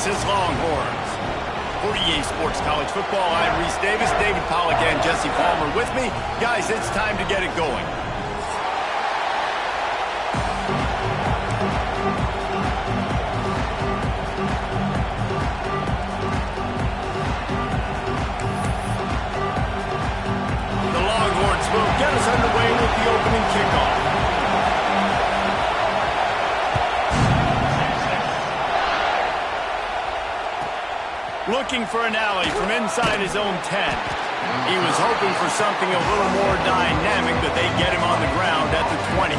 his Longhorns. For EA Sports College Football, I'm Reese Davis, David Pollack, and Jesse Palmer with me. Guys, it's time to get it going. The Longhorns will get us underway with the opening kickoff. Looking for an alley from inside his own 10. He was hoping for something a little more dynamic, but they get him on the ground at the 20.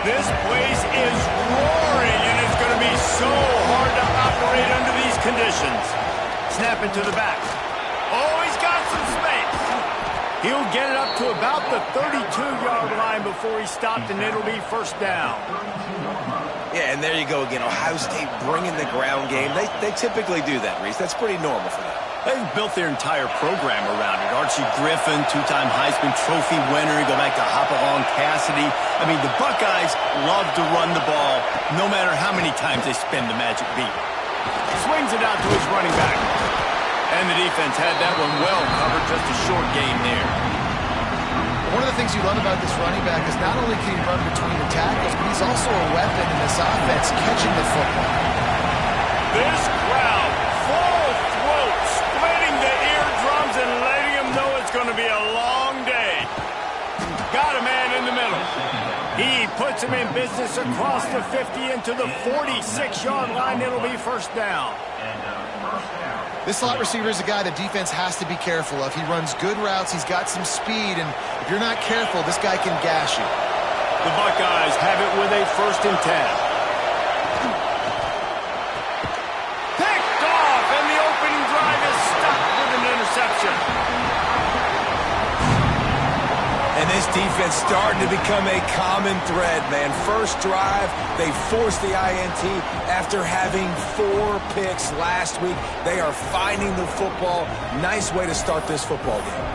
This place is roaring, and it's going to be so hard to operate under these conditions. Snap it to the back. Oh, he's got some space. He'll get it up to about the 32-yard line before he stopped, and it'll be first down. Yeah, and there you go again. Ohio State bringing the ground game. They typically do that, Reese. That's pretty normal for them. They've built their entire program around it. Archie Griffin, two-time Heisman Trophy winner. You go back to Hopalong Cassidy. I mean, the Buckeyes love to run the ball no matter how many times they spin the magic beat. Swings it out to his running back. And the defense had that one well covered, just a short gain there. One of the things you love about this running back is not only can he run between the tackles, but he's also a weapon in this offense, catching the football. This crowd, full throat, splitting the eardrums and letting him know it's going to be a long day. Got a man in the middle. He puts him in business across the 50 into the 46-yard line. It'll be first down. This slot receiver is a guy the defense has to be careful of. He runs good routes. He's got some speed, and if you're not careful, this guy can gash you. The Buckeyes have it with a 1st and 10. Picked off, and the opening drive is stopped with an interception. And this defense starting to become a common thread, man. First drive, they forced the INT after having 4 picks last week. They are finding the football. Nice way to start this football game.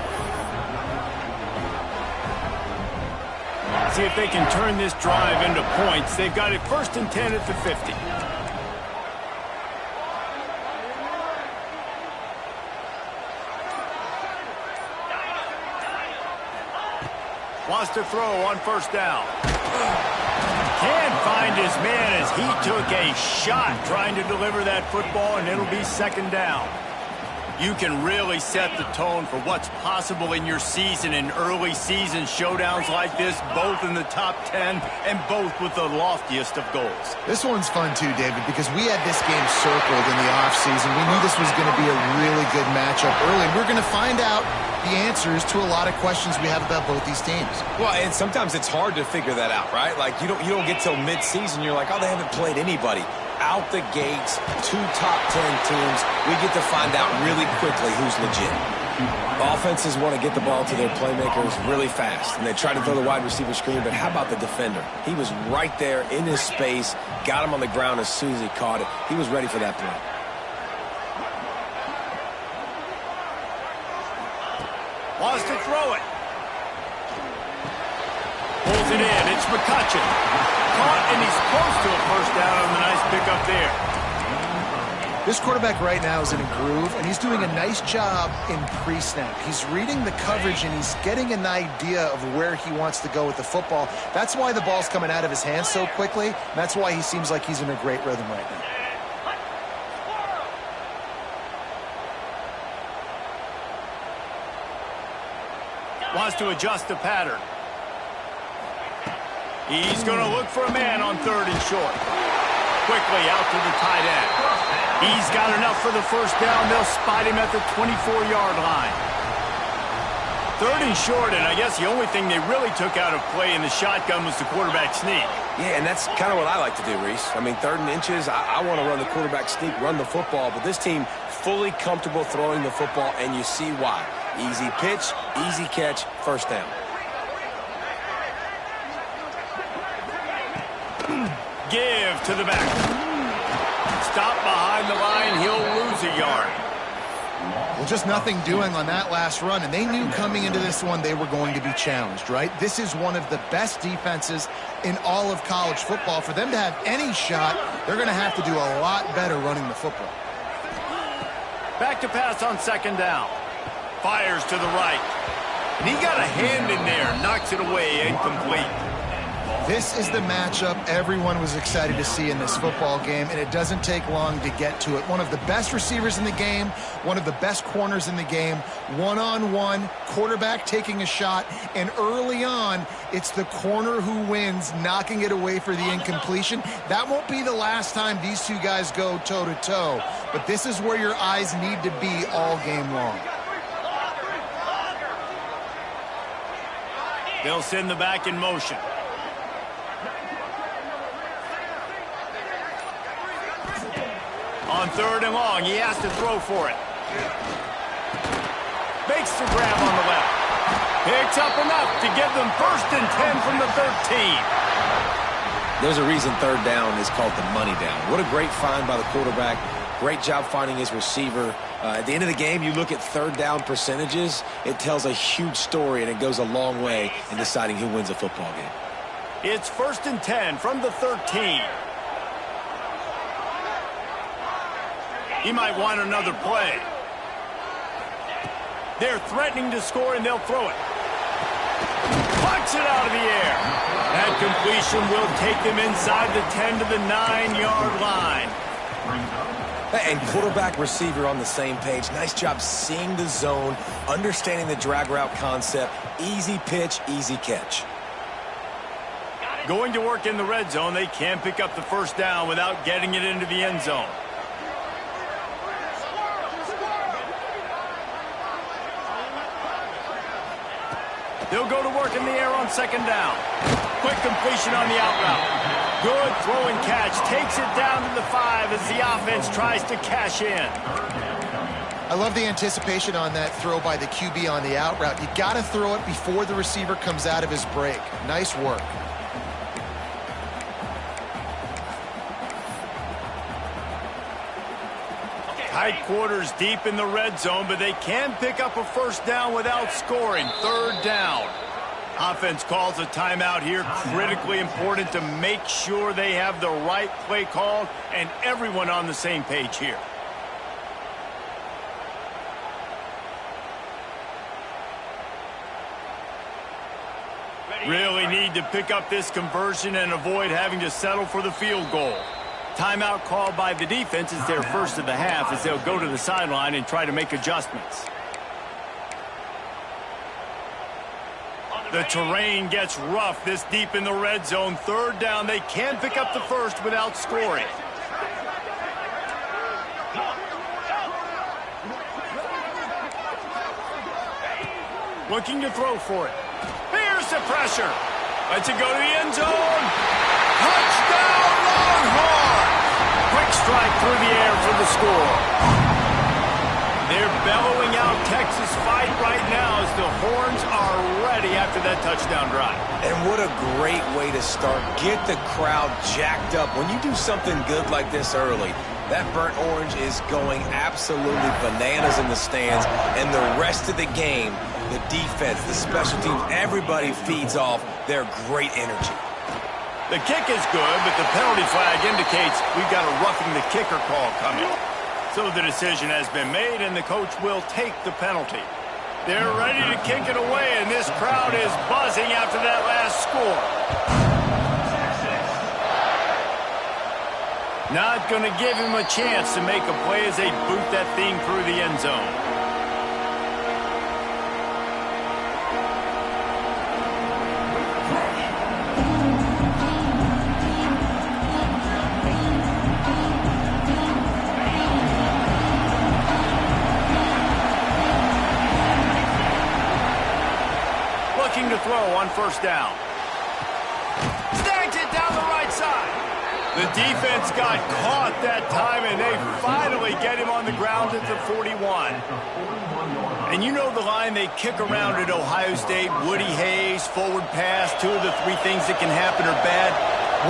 See if they can turn this drive into points. They've got it 1st and 10 at the 50. Wants to throw on 1st down. Can't find his man as he took a shot trying to deliver that football, and it'll be 2nd down. You can really set the tone for what's possible in your season in early season showdowns like this, both in the top 10 and both with the loftiest of goals. This one's fun too, David, because we had this game circled in the offseason. We knew this was going to be a really good matchup early. We're going to find out the answers to a lot of questions we have about both these teams. Well, and sometimes it's hard to figure that out, right? Like, you don't get till mid-season. You're like, oh, they haven't played anybody. Out the gates, 2 top 10 teams. We get to find out really quickly who's legit. Offenses want to get the ball to their playmakers really fast, and they try to throw the wide receiver screen, but how about the defender? He was right there in his space, got him on the ground as soon as he caught it. He was ready for that play. Wants to throw it. Pulls it in. It's McCutcheon. Caught, and he's close to a 1st down on the nice pickup there. This quarterback right now is in a groove, and he's doing a nice job in pre-snap. He's reading the coverage, and he's getting an idea of where he wants to go with the football. That's why the ball's coming out of his hands so quickly, and that's why he seems like he's in a great rhythm right now. Wants to adjust the pattern. He's going to look for a man on 3rd and short. Quickly out to the tight end. He's got enough for the 1st down. They'll spot him at the 24-yard line. 3rd and short, and I guess the only thing they really took out of play in the shotgun was the quarterback sneak. Yeah, and that's kind of what I like to do, Reese. I mean, 3rd and inches, I want to run the quarterback sneak, run the football, but this team fully comfortable throwing the football, and you see why. Easy pitch, easy catch, 1st down. Give to the back. Stop behind the line. He'll lose a yard. Well, just nothing doing on that last run, and they knew coming into this one they were going to be challenged, right? This is one of the best defenses in all of college football. For them to have any shot, they're going to have to do a lot better running the football. Back to pass on second down. Fires to the right. And he got a hand in there, knocks it away, incomplete. This is the matchup everyone was excited to see in this football game, and it doesn't take long to get to it. One of the best receivers in the game, one of the best corners in the game, one-on-one, quarterback taking a shot, and early on, it's the corner who wins, knocking it away for the incompletion. That won't be the last time these two guys go toe-to-toe, but this is where your eyes need to be all game long. They'll send the back in motion. On third and long, he has to throw for it. Makes the grab on the left. Picks up enough to give them 1st and 10 from the 13. There's a reason third down is called the money down. What a great find by the quarterback. Great job finding his receiver. At the end of the game, you look at third down percentages. It tells a huge story, and it goes a long way in deciding who wins a football game. It's 1st and 10 from the 13. He might want another play. They're threatening to score, and they'll throw it. Punch it out of the air. That completion will take them inside the 10 to the 9-yard line. And quarterback receiver on the same page. Nice job seeing the zone, understanding the drag route concept. Easy pitch, easy catch. Going to work in the red zone, they can't pick up the first down without getting it into the end zone. They'll go to work in the air on second down. Quick completion on the out route. Good throw and catch. Takes it down to the 5 as the offense tries to cash in. I love the anticipation on that throw by the QB on the out route. You got to throw it before the receiver comes out of his break. Nice work. Tight quarters deep in the red zone, but they can pick up a first down without scoring. Third down. Offense calls a timeout here. Critically important to make sure they have the right play called and everyone on the same page here. Really need to pick up this conversion and avoid having to settle for the field goal. Timeout called by the defense is their first of the half as they'll go to the sideline and try to make adjustments. The terrain gets rough this deep in the red zone. Third down, they can pick up the first without scoring. Looking to throw for it. Here's the pressure. Lets it go to the end zone. Touchdown, Longhorns! Quick strike through the air for the score. They're bellowing out Texas fight right now as the Horns are ready after that touchdown drive. And what a great way to start. Get the crowd jacked up. When you do something good like this early, that burnt orange is going absolutely bananas in the stands. And the rest of the game, the defense, the special teams, everybody feeds off their great energy. The kick is good, but the penalty flag indicates we've got a roughing the kicker call coming. So the decision has been made, and the coach will take the penalty. They're ready to kick it away, and this crowd is buzzing after that last score. Not going to give him a chance to make a play as they boot that thing through the end zone. To throw on first down. Snags it down the right side. The defense got caught that time, and they finally get him on the ground at the 41. And you know the line they kick around at Ohio State, Woody Hayes, forward pass, 2 of the 3 things that can happen are bad.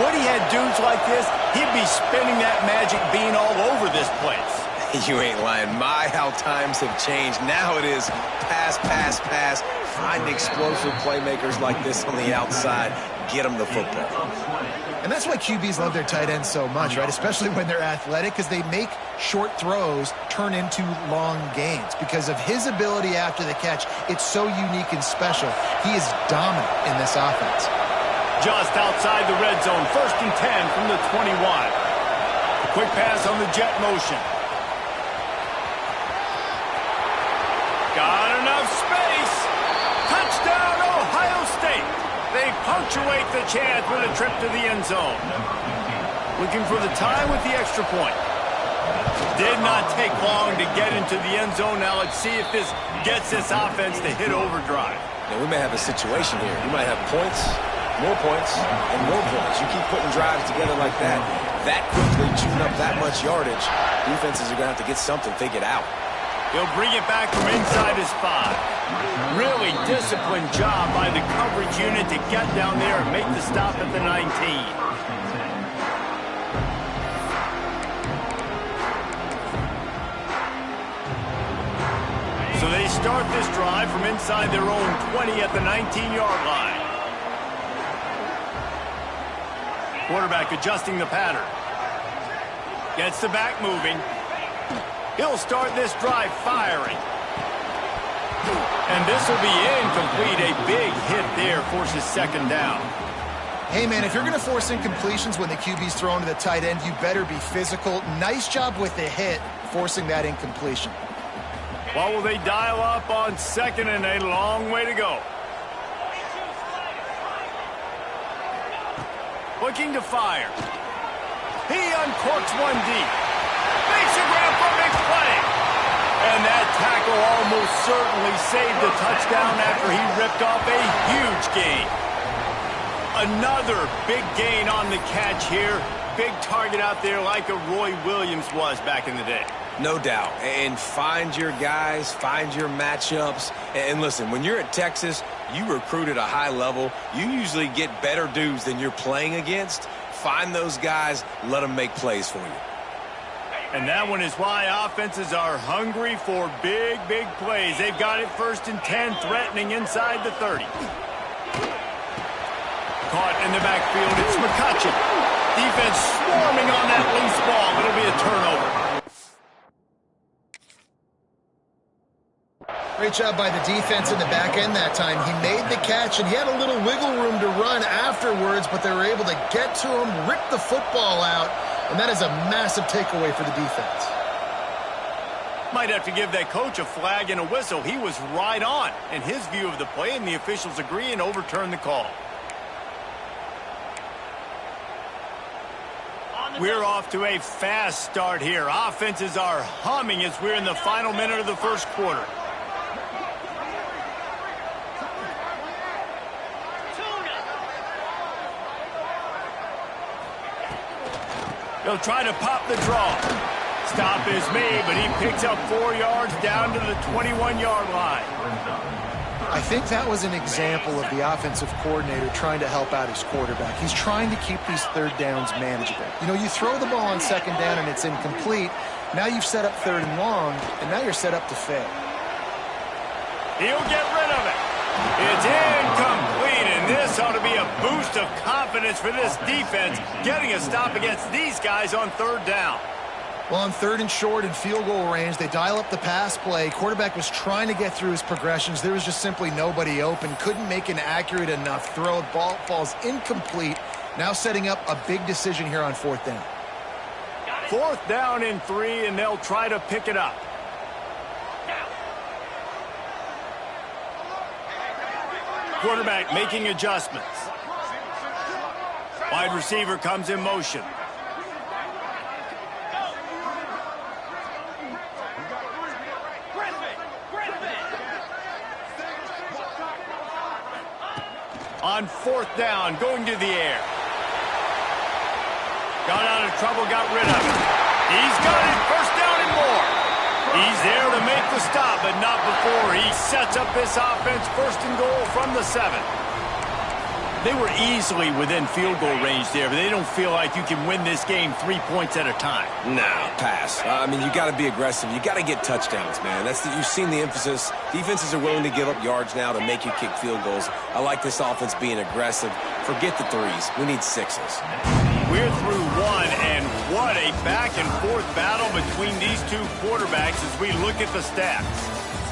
Woody had dudes like this, he'd be spinning that magic bean all over this place. You ain't lying. My, how times have changed. Now it is pass, pass, pass. Find explosive playmakers like this on the outside. Get them the football. And that's why QBs love their tight ends so much, right? Especially when they're athletic, because they make short throws turn into long gains. Because of his ability after the catch, it's so unique and special. He is dominant in this offense. Just outside the red zone, 1st and 10 from the 21. A quick pass on the jet motion. Got enough space. Touchdown, Ohio State. They punctuate the chance with a trip to the end zone. Looking for the tie with the extra point. Did not take long to get into the end zone. Now let's see if this gets this offense to hit overdrive. Now we may have a situation here. You might have points, more points, and more points. You keep putting drives together like that quickly, chewing up that much yardage, defenses are going to have to get something figured out. He'll bring it back from inside his 5. Really disciplined job by the coverage unit to get down there and make the stop at the 19. So they start this drive from inside their own 20 at the 19-yard line. Quarterback adjusting the pattern. Gets the back moving. He'll start this drive firing. And this will be incomplete. A big hit there forces 2nd down. Hey, man, if you're going to force incompletions when the QB's thrown to the tight end, you better be physical. Nice job with the hit, forcing that incompletion. What will they dial up on 2nd and a long way to go? Looking to fire. He uncorks one deep. Makes a grab for a big play. And that tackle almost certainly saved a touchdown after he ripped off a huge gain. Another big gain on the catch here. Big target out there like a Roy Williams was back in the day. No doubt. And find your guys, find your matchups. And listen, when you're at Texas, you recruit at a high level. You usually get better dudes than you're playing against. Find those guys, let them make plays for you. And that one is why offenses are hungry for big, big plays. They've got it 1st and 10, threatening inside the 30. Caught in the backfield, it's McCutcheon. Defense swarming on that loose ball. It'll be a turnover. Great job by the defense in the back end that time. He made the catch, and he had a little wiggle room to run afterwards, but they were able to get to him, rip the football out, and that is a massive takeaway for the defense. Might have to give that coach a flag and a whistle. He was right on in his view of the play, and the officials agree and overturn the call. We're off to a fast start here. Offenses are humming as we're in the final minute of the 1st quarter. He'll try to pop the draw. Stop is made, but he picks up 4 yards down to the 21-yard line. I think that was an example of the offensive coordinator trying to help out his quarterback. He's trying to keep these 3rd downs manageable. You know, you throw the ball on 2nd down and it's incomplete. Now you've set up 3rd and long, and now you're set up to fail. He'll get rid of it. It's incomplete, and this ought to be a boost of confidence for this defense, getting a stop against these guys on 3rd down. Well, on 3rd and short and field goal range, they dial up the pass play. Quarterback was trying to get through his progressions. There was just simply nobody open. Couldn't make an accurate enough throw. Ball falls incomplete. Now setting up a big decision here on 4th down. 4th down and 3, and they'll try to pick it up. Quarterback making adjustments. Wide receiver comes in motion. On 4th down, going to the air. Got out of trouble, got rid of it. He's got it, 1st down and more. He's there to make the stop, but not before he sets up this offense 1st and goal from the 7. They were easily within field goal range there, but they don't feel like you can win this game 3 points at a time. No, pass. I mean, you got to be aggressive. You got to get touchdowns, man. You've seen the emphasis. Defenses are willing to give up yards now to make you kick field goals. I like this offense being aggressive. Forget the threes. We need sixes. We're through one, and what a back-and-forth battle between these two quarterbacks as we look at the stats.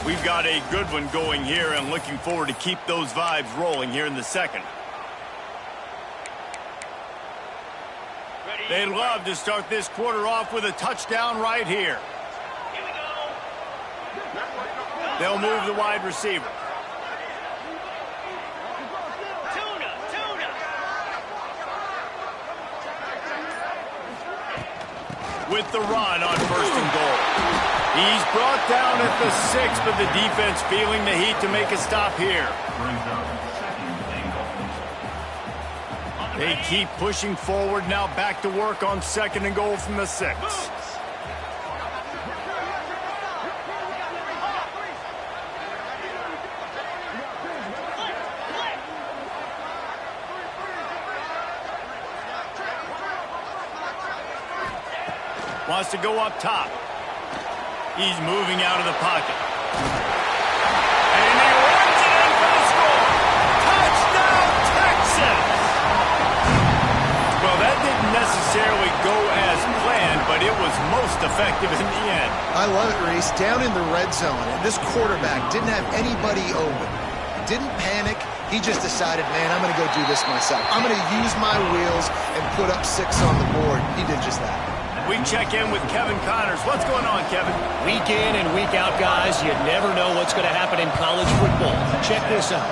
We've got a good one going here and looking forward to keep those vibes rolling here in the second. They'd love to start this quarter off with a touchdown right here. They'll move the wide receiver. With the run on 1st and goal. He's brought down at the 6, but the defense feeling the heat to make a stop here. They keep pushing forward, now back to work on 2nd and goal from the 6. Wants to go up top. He's moving out of the pocket. And he runs it in for the score. Touchdown, Texas! Well, that didn't necessarily go as planned, but it was most effective in the end. I love it, Reese. Down in the red zone, and this quarterback didn't have anybody open. Didn't panic. He just decided, man, I'm going to go do this myself. I'm going to use my wheels and put up 6 on the board. He did just that. We check in with Kevin Connors. What's going on, Kevin? Week in and week out, guys, you never know what's going to happen in college football. Check this out.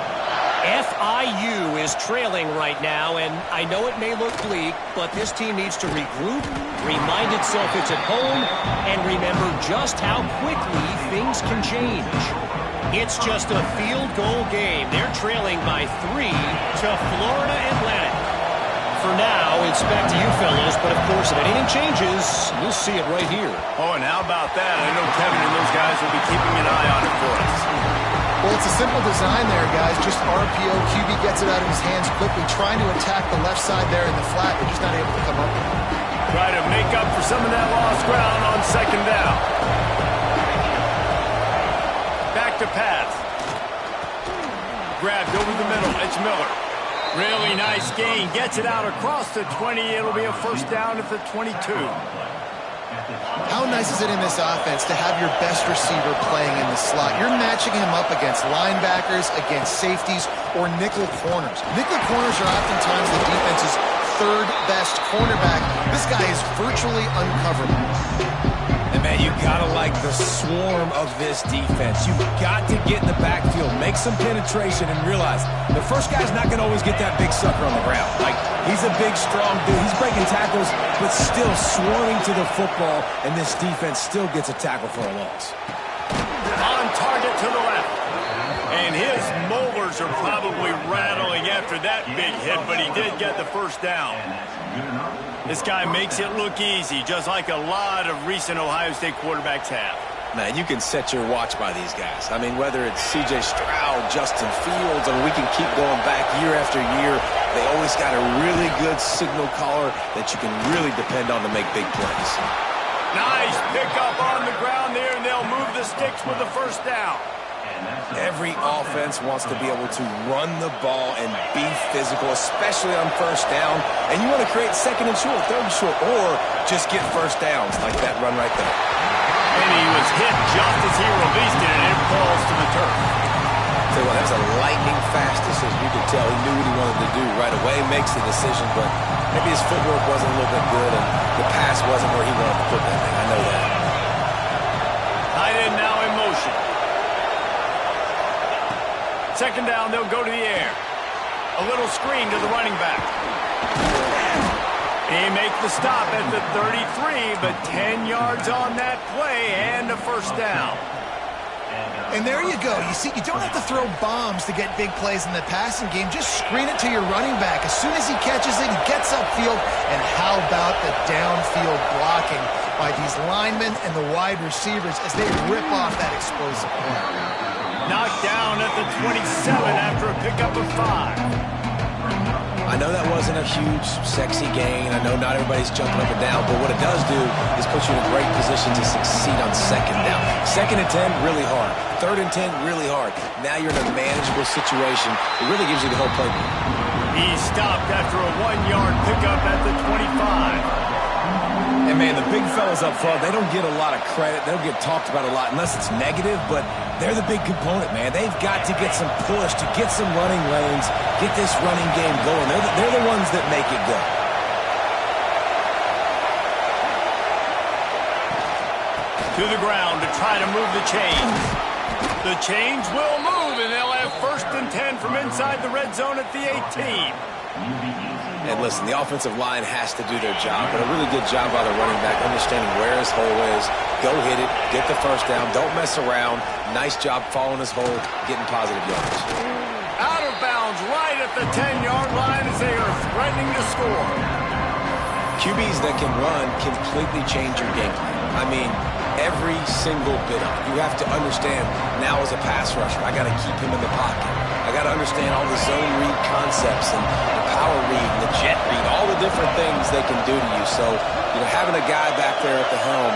FIU is trailing right now, and I know it may look bleak, but this team needs to regroup, remind itself it's at home, and remember just how quickly things can change. It's just a field goal game. They're trailing by 3 to Florida Atlantic. For now, it's back to you fellas, but of course, if anything changes, you'll see it right here. Oh, and how about that? I know Kevin and those guys will be keeping an eye on it for us. Well, it's a simple design there, guys. Just RPO. QB gets it out of his hands quickly, trying to attack the left side there in the flat. They're just not able to come up with it. Try to make up for some of that lost ground on 2nd down. Back to pass. Grabbed over the middle. It's Miller. Really nice gain. Gets it out across the 20. It'll be a 1st down at the 22. How nice is it in this offense to have your best receiver playing in the slot? You're matching him up against linebackers, against safeties, or nickel corners. Nickel corners are oftentimes the defense's 3rd best cornerback. This guy is virtually uncoverable. And, man, you got to like the swarm of this defense. You've got to get in the backfield, make some penetration, and realize the first guy's not going to always get that big sucker on the ground. Like, he's a big, strong dude. He's breaking tackles, but still swarming to the football, and this defense still gets a tackle for a loss. On target to the left. And his molars are probably rattling after that big hit, but he did get the 1st down. This guy makes it look easy, just like a lot of recent Ohio State quarterbacks have. Man, you can set your watch by these guys. I mean, whether it's C.J. Stroud, Justin Fields, and we can keep going back year after year, they always got a really good signal caller that you can really depend on to make big plays. Nice pickup on the ground there, and they'll move the sticks with the 1st down. Every offense wants to be able to run the ball and be physical, especially on 1st down. And you want to create 2nd and short, 3rd and short, or just get 1st downs like that run right there. And he was hit just as he released it, and it falls to the turf. Tell you what, that was a lightning fast decision. You could tell he knew what he wanted to do right away, makes the decision, but maybe his footwork wasn't a little bit good, and the pass wasn't where he wanted to put that thing. I know that. Tight end now in motion. 2nd down, they'll go to the air. A little screen to the running back. He makes the stop at the 33, but 10 yards on that play and a 1st down. And there you go. You see, you don't have to throw bombs to get big plays in the passing game. Just screen it to your running back. As soon as he catches it, he gets upfield. And how about the downfield blocking by these linemen and the wide receivers as they rip off that explosive play? Knocked down at the 27 after a pickup of 5. I know that wasn't a huge, sexy gain. I know not everybody's jumping up and down, but what it does do is put you in a great position to succeed on second down. 2nd and 10, really hard. 3rd and 10, really hard. Now you're in a manageable situation. It really gives you the whole playbook. He stopped after a 1-yard pickup at the 25. And, man, the big fellas up front, they don't get a lot of credit. They don't get talked about a lot unless it's negative, but they're the big component, man. They've got to get some push, to get some running lanes, get this running game going. They're the ones that make it go. To the ground to try to move the chains. The chains will move, and they'll have 1st and 10 from inside the red zone at the 18. And listen, the offensive line has to do their job, but a really good job by the running back, understanding where his hole is. Go hit it, get the 1st down, don't mess around. Nice job following his hole, getting positive yardage. Out of bounds right at the 10-yard line as they are threatening to score. QBs that can run completely change your game plan. I mean, every single bit of it. You have to understand now as a pass rusher, I got to keep him in the pocket. I got to understand all the zone read concepts and the power read and the jet read, all the different things they can do to you. So, having a guy back there at the helm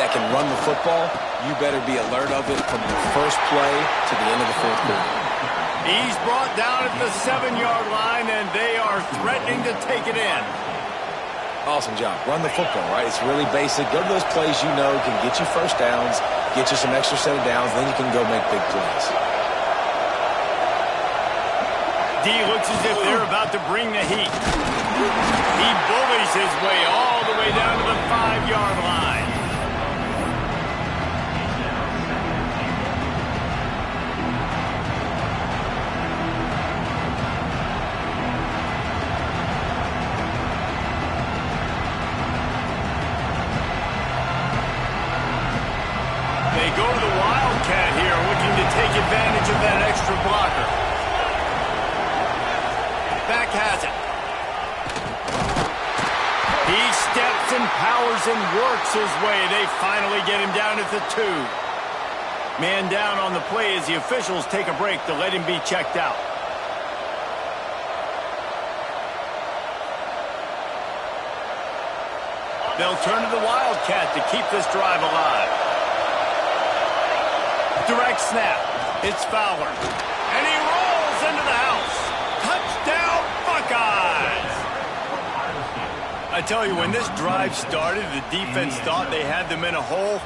that can run the football, you better be alert of it from the first play to the end of the 4th quarter. He's brought down at the 7-yard line, and they are threatening to take it in. Awesome job. Run the football, right? It's really basic. Go to those plays you know can get you 1st downs, get you some extra set of downs, then you can go make big plays. D looks as if they're about to bring the heat. He bullies his way all the way down to the 5-yard line. They go to the Wildcat here, looking to take advantage of that extra blocker. Back has it. He steps and powers and works his way. They finally get him down at the 2. Man down on the play as the officials take a break to let him be checked out. They'll turn to the Wildcat to keep this drive alive. Direct snap. It's Fowler. And he rolls into the house. Touchdown, Buckeyes! I tell you, when this drive started, the defense thought they had them in a hole.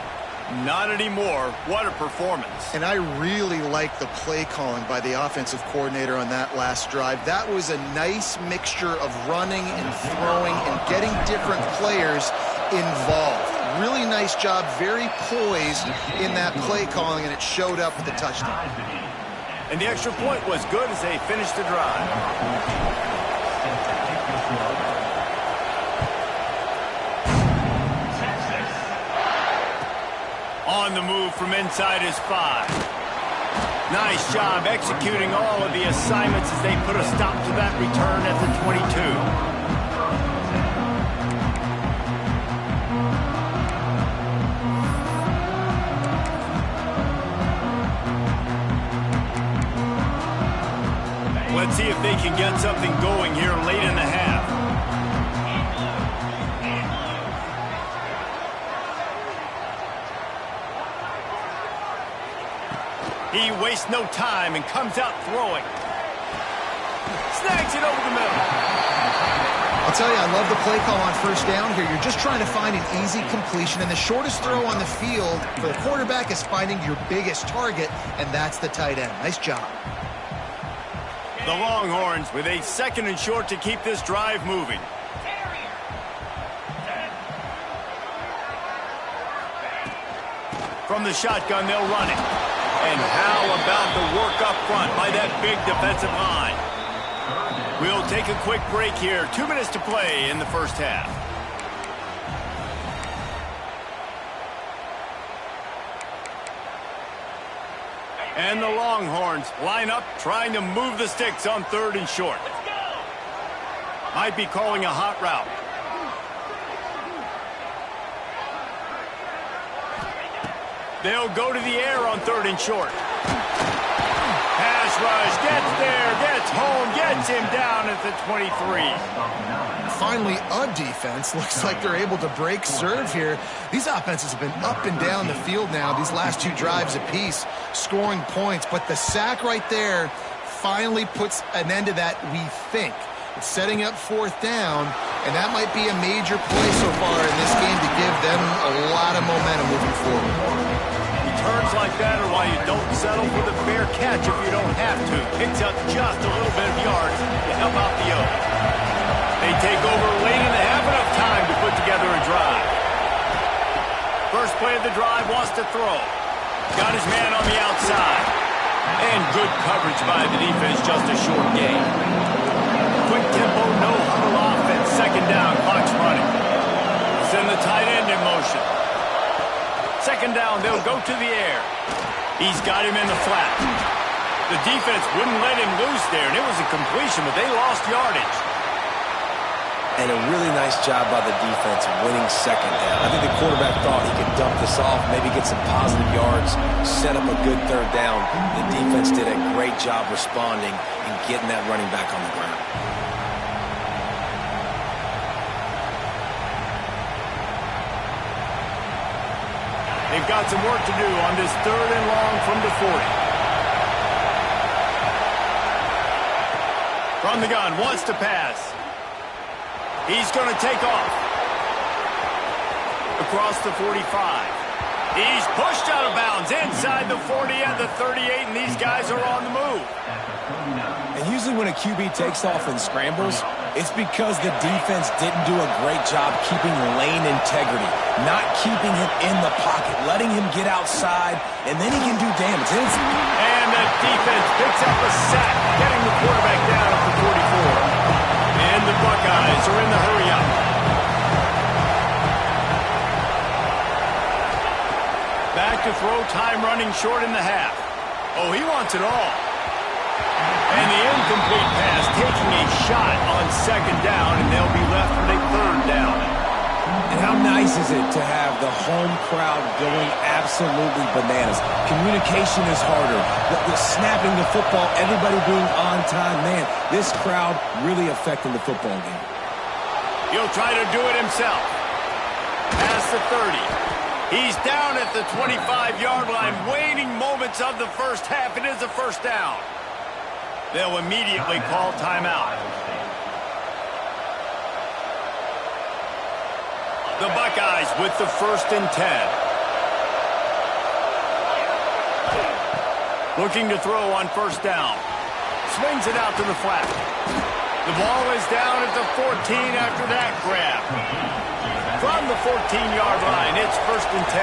Not anymore. What a performance. And I really like the play calling by the offensive coordinator on that last drive. That was a nice mixture of running and throwing and getting different players involved. Really nice job, very poised in that play calling, and it showed up with the touchdown. And the extra point was good as they finished the drive. On the move from inside his 5. Nice job executing all of the assignments as they put a stop to that return at the 22. Let's see if they can get something going here late in the half. He wastes no time and comes out throwing. Snags it over the middle. I'll tell you, I love the play call on 1st down here. You're just trying to find an easy completion, and the shortest throw on the field for the quarterback is finding your biggest target, and that's the tight end. Nice job. The Longhorns with a 2nd and short to keep this drive moving. From the shotgun, they'll run it. And how about the work up front by that big defensive line? We'll take a quick break here. 2 minutes to play in the 1st half. And the Longhorns line up, trying to move the sticks on 3rd and short. Might be calling a hot route. They'll go to the air on 3rd and short. Pass rush, gets there, gets Gets home, gets him down at the 23. Finally, a defense. Looks like they're able to break serve here. These offenses have been up and down the field now, these last two drives apiece, scoring points. But the sack right there finally puts an end to that, we think. It's setting up fourth down, and that might be a major play so far in this game to give them a lot of momentum moving forward. Turns like that are why you don't settle for the fair catch if you don't have to. Picks up just a little bit of yards to help out the Oaks. They take over late in the half, enough time to put together a drive. First play of the drive, wants to throw. Got his man on the outside. And good coverage by the defense, just a short gain. Quick tempo, no huddle offense. Second down, clock's running. Send the tight end in motion. Second down, they'll go to the air. He's got him in the flat. The defense wouldn't let him loose there, and it was a completion, but they lost yardage. And a really nice job by the defense winning second down. I think the quarterback thought he could dump this off, maybe get some positive yards, set up a good third down. The defense did a great job responding and getting that running back on the ground. They've got some work to do on this third and long from the 40. From the gun, wants to pass. He's going to take off. Across the 45. He's pushed out of bounds inside the 40 and the 38, and these guys are on the move. And usually when a QB takes off and scrambles, it's because the defense didn't do a great job keeping lane integrity, not keeping him in the pocket, letting him get outside, and then he can do damage. And the defense picks up a sack, getting the quarterback down at the 44. And the Buckeyes are in the hurry-up. Back to throw, time running short in the half. Oh, he wants it all. And the incomplete pass taking a shot on second down, and they'll be left with a third down. And how nice is it to have the home crowd going absolutely bananas? Communication is harder. The snapping the football, everybody being on time. Man, this crowd really affecting the football game. He'll try to do it himself. Past the 30. He's down at the 25-yard line, waiting moments of the first half. It is a first down. They'll immediately call timeout. The Buckeyes with the 1st and 10. Looking to throw on first down. Swings it out to the flat. The ball is down at the 14 after that grab. From the 14-yard line, it's 1st and 10.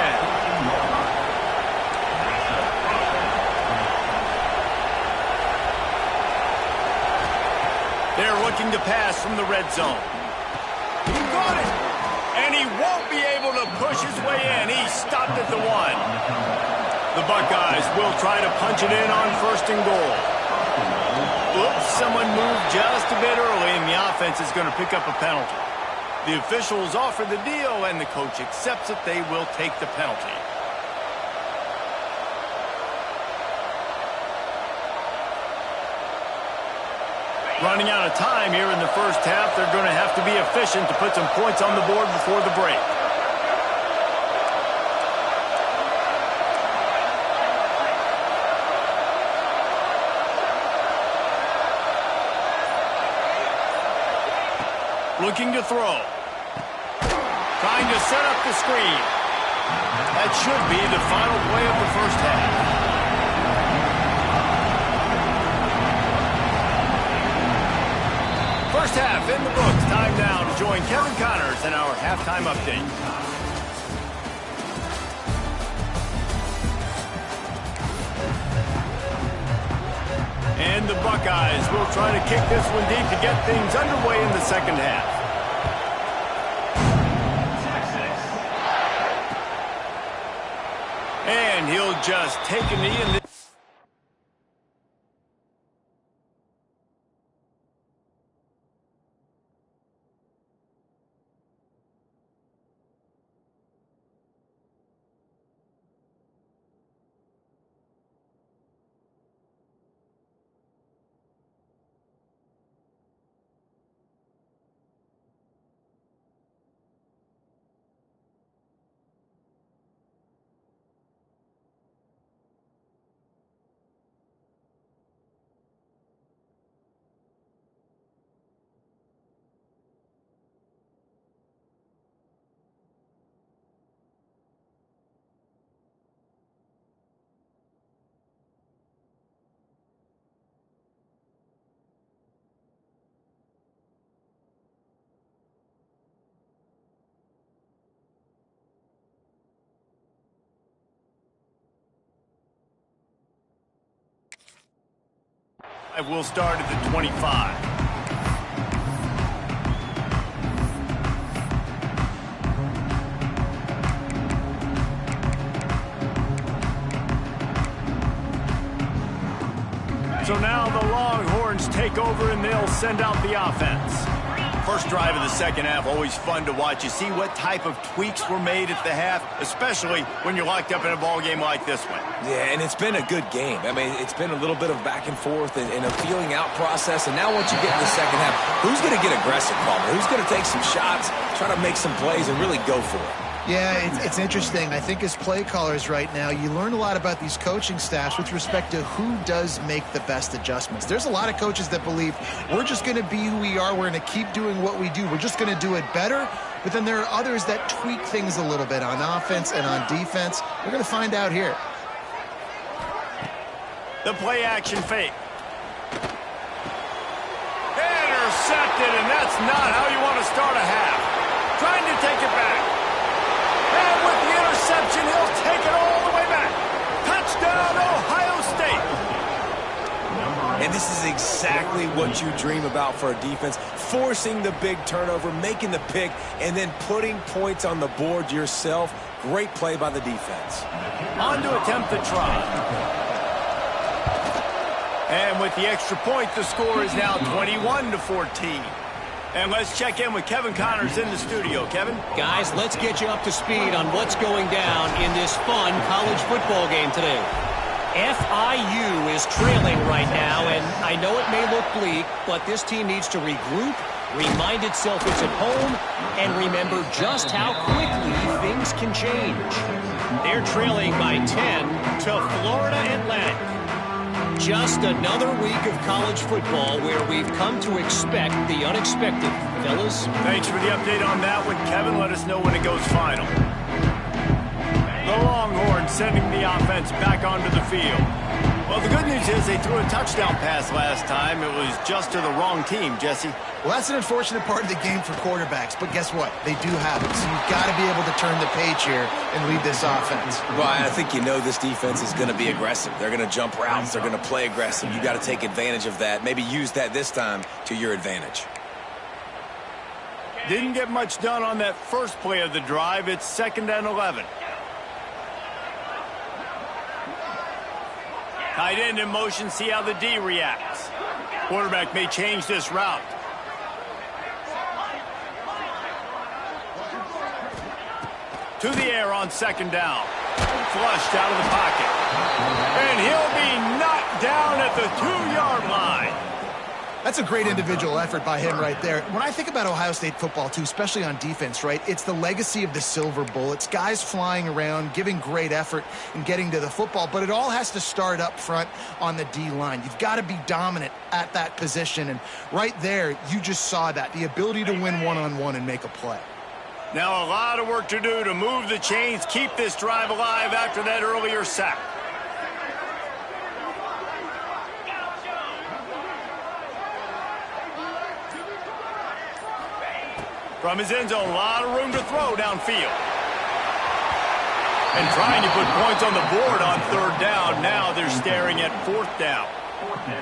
They're looking to pass from the red zone. He got it! And he won't be able to push his way in. He stopped at the 1. The Buckeyes will try to punch it in on 1st and goal. Oops, someone moved just a bit early, and the offense is going to pick up a penalty. The officials offer the deal, and the coach accepts it. They will take the penalty. Running out of time here in the first half. They're going to have to be efficient to put some points on the board before the break. Looking to throw. Trying to set up the screen. That should be the final play of the first half. First half in the books. Time now to join Kevin Connors in our halftime update. And the Buckeyes will try to kick this one deep to get things underway in the second half. And he'll just take a knee in the We'll start at the 25. So now the Longhorns take over and they'll send out the offense. First drive of the second half, always fun to watch. You see what type of tweaks were made at the half, especially when you're locked up in a ball game like this one. Yeah, and it's been a good game. I mean, it's been a little bit of back and forth and a feeling out process. And now once you get in the second half, who's going to get aggressive, Palmer? Who's going to take some shots, try to make some plays, and really go for it? Yeah, it's interesting. I think as play callers right now, you learn a lot about these coaching staffs with respect to who does make the best adjustments. There's a lot of coaches that believe we're just going to be who we are. We're going to keep doing what we do. We're just going to do it better. But then there are others that tweak things a little bit on offense and on defense. We're going to find out here. The play action fake. Intercepted, and that's not how you want to start a half. Trying to take it back. And with the interception, he'll take it all the way back. Touchdown, Ohio State. And this is exactly what you dream about for a defense, forcing the big turnover, making the pick, and then putting points on the board yourself. Great play by the defense. On to attempt the try. And with the extra point, the score is now 21-14. And let's check in with Kevin Connors in the studio. Kevin? Guys, let's get you up to speed on what's going down in this fun college football game today. FIU is trailing right now, and I know it may look bleak, but this team needs to regroup, remind itself it's at home, and remember just how quickly things can change. They're trailing by 10 to Florida Atlantic. Just another week of college football where we've come to expect the unexpected. Fellas? Thanks for the update on that one, Kevin. Let us know when it goes final. The Longhorns sending the offense back onto the field. Well, the good news is they threw a touchdown pass last time. It was just to the wrong team, Jesse. Well, that's an unfortunate part of the game for quarterbacks, but guess what? They do have it, so you've got to be able to turn the page here and lead this offense. Well, I think you know this defense is going to be aggressive. They're going to jump routes. They're going to play aggressive. You got to take advantage of that. Maybe use that this time to your advantage. Didn't get much done on that first play of the drive. It's 2nd and 11. Tight end in motion, see how the D reacts. Quarterback may change this route. To the air on 2nd down. Flushed out of the pocket. And he'll be knocked down at the 2-yard line. That's a great individual effort by him right there. When I think about Ohio State football, too, especially on defense, right, it's the legacy of the silver bullets, guys flying around, giving great effort and getting to the football, but it all has to start up front on the D-line. You've got to be dominant at that position, and right there, you just saw that, the ability to win one-on-one and make a play. Now a lot of work to do to move the chains, keep this drive alive after that earlier sack. From his end zone, a lot of room to throw downfield. And trying to put points on the board on 3rd down. Now they're staring at 4th down.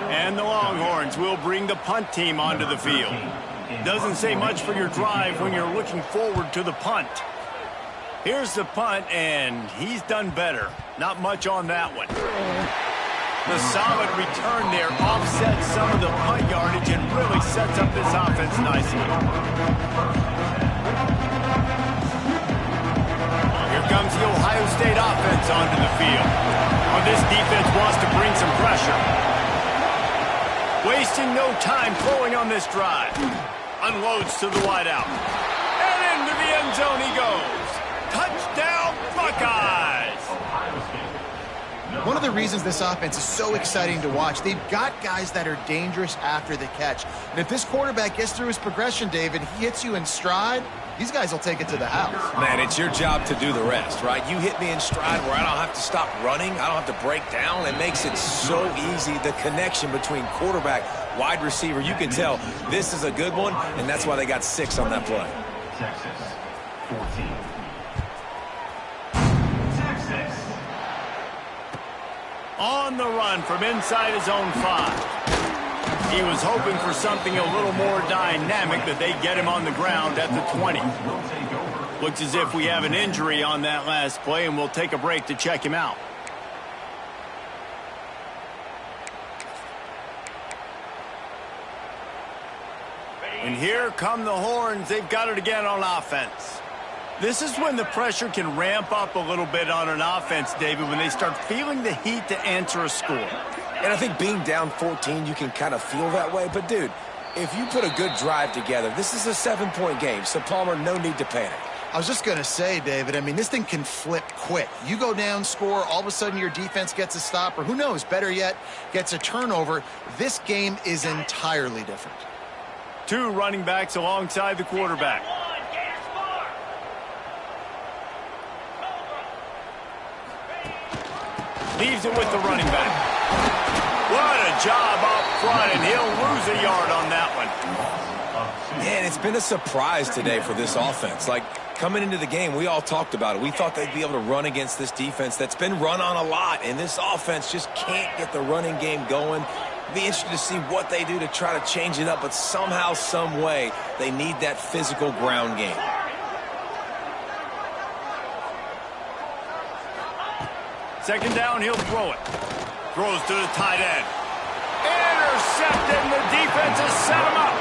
And the Longhorns will bring the punt team onto the field. Doesn't say much for your drive when you're looking forward to the punt. Here's the punt, and he's done better. Not much on that one. The solid return there offsets some of the punt yardage and really sets up this offense nicely. Here comes the Ohio State offense onto the field. Well, this defense wants to bring some pressure. Wasting no time throwing on this drive. Unloads to the wideout. And into the end zone he goes. Touchdown, Buckeyes! One of the reasons this offense is so exciting to watch, they've got guys that are dangerous after the catch. And if this quarterback gets through his progression, David, he hits you in stride, these guys will take it to the house. Man, it's your job to do the rest, right? You hit me in stride where I don't have to stop running. I don't have to break down. It makes it so easy. The connection between quarterback, wide receiver, you can tell this is a good one, and that's why they got 6 on that play. Texas, 14. On the run from inside his own 5. He was hoping for something a little more dynamic, that they get him on the ground at the 20. Looks as if we have an injury on that last play, and we'll take a break to check him out. And here come the horns. They've got it again on offense. This is when the pressure can ramp up a little bit on an offense, David, when they start feeling the heat to answer a score. And I think being down 14, you can kind of feel that way. But, dude, if you put a good drive together, this is a 7-point game. So, Palmer, no need to panic. I was just going to say, David, I mean, this thing can flip quick. You go down, score, all of a sudden your defense gets a stop, or who knows, better yet, gets a turnover. This game is entirely different. Two running backs alongside the quarterback. Leaves it with the running back. What a job up front, and he'll lose a yard on that one. Yeah, and it's been a surprise today for this offense. Like, coming into the game, we all talked about it. We thought they'd be able to run against this defense that's been run on a lot, and this offense just can't get the running game going. Be interested to see what they do to try to change it up, but somehow, some way, they need that physical ground game. Second down, he'll throw it. Throws to the tight end. Intercepted, and the defense has set him up.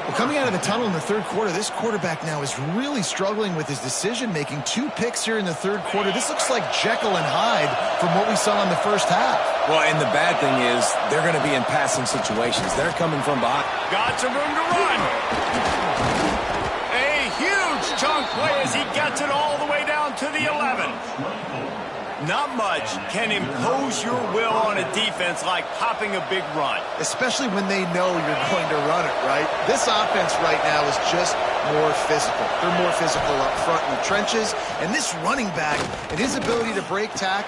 Well, coming out of the tunnel in the third quarter, this quarterback now is really struggling with his decision-making. 2 picks here in the third quarter. This looks like Jekyll and Hyde from what we saw in the first half. Well, and the bad thing is they're going to be in passing situations. They're coming from behind. Got some room to run. A huge chunk play as he gets it all the way down to the 11. Not much can impose your will on a defense like popping a big run. Especially when they know you're going to run it, right? This offense right now is just more physical. They're more physical up front in the trenches. And this running back and his ability to break tack.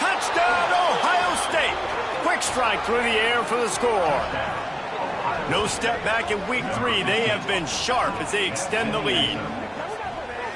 Touchdown, Ohio State. Quick strike through the air for the score. No step back in week 3. They have been sharp as they extend the lead.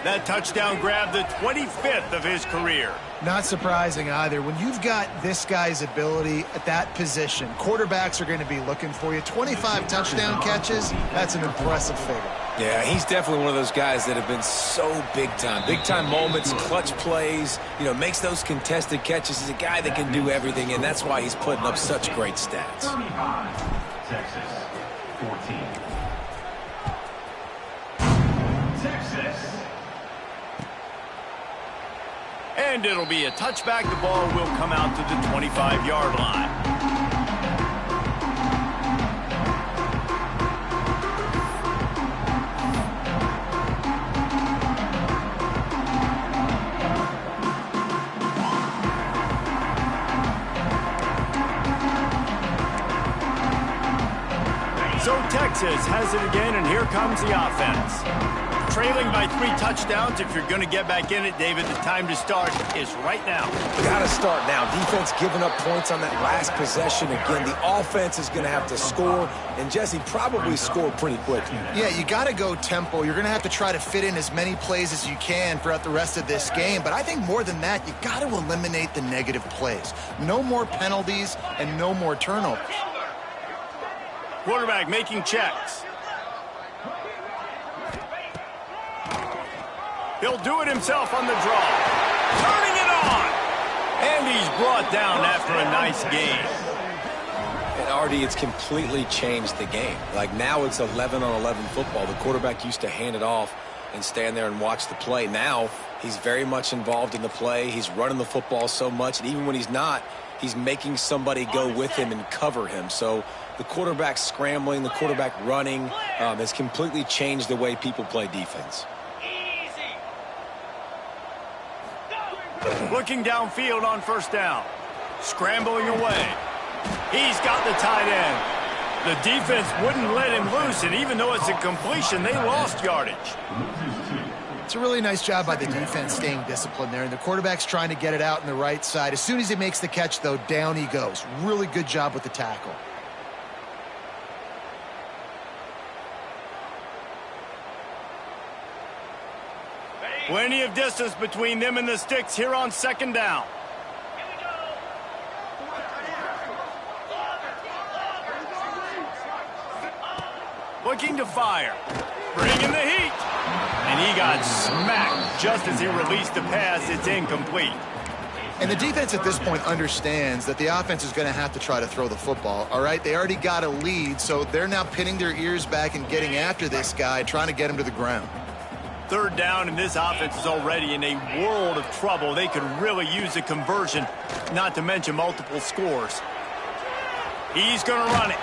That touchdown grabbed the 25th of his career. Not surprising either. When you've got this guy's ability at that position, quarterbacks are going to be looking for you. 25 touchdown catches, that's an impressive figure. Yeah, he's definitely one of those guys that have been so big time. Big time moments, clutch plays, you know, makes those contested catches. He's a guy that can do everything, and that's why he's putting up such great stats. Texas, 14. Texas. And it'll be a touchback. The ball will come out to the 25-yard line. So Texas has it again, and here comes the offense. Trailing by 3 touchdowns. If you're going to get back in it, David, the time to start is right now. Got to start now. Defense giving up points on that last possession. Again, the offense is going to have to score, and Jesse probably score pretty quickly. Yeah, you got to go tempo. You're going to have to try to fit in as many plays as you can throughout the rest of this game. But I think more than that, you got to eliminate the negative plays. No more penalties and no more turnovers. Quarterback making checks. He'll do it himself on the draw. Turning it on. And he's brought down after a nice game. And Artie, it's completely changed the game. Like now it's 11-on-11 football. The quarterback used to hand it off and stand there and watch the play. Now he's very much involved in the play. He's running the football so much. And even when he's not, he's making somebody go with him and cover him. So the quarterback scrambling, the quarterback running has completely changed the way people play defense. Looking downfield on first down. Scrambling away. He's got the tight end. The defense wouldn't let him loose, and even though it's a completion, they lost yardage. It's a really nice job by the defense staying disciplined there, and the quarterback's trying to get it out on the right side. As soon as he makes the catch, though, down he goes. Really good job with the tackle. Plenty of distance between them and the sticks here on second down. Looking to fire. Bringing the heat. And he got smacked just as he released the pass. It's incomplete. And the defense at this point understands that the offense is going to have to try to throw the football, all right? They already got a lead, so they're now pinning their ears back and getting after this guy, trying to get him to the ground. Third down, and this offense is already in a world of trouble. They could really use a conversion, not to mention multiple scores. He's going to run it.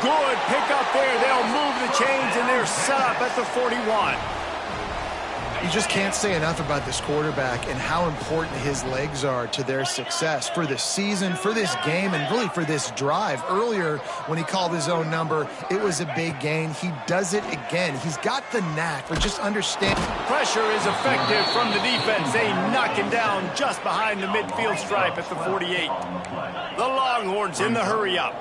Good pick up there. They'll move the chains, and they're set up at the 41. You just can't say enough about this quarterback and how important his legs are to their success for this season, for this game, and really for this drive. Earlier, when he called his own number, it was a big gain. He does it again. He's got the knack for just understanding. Pressure is effective from the defense. They knock him down just behind the midfield stripe at the 48. The Longhorns in the hurry-up.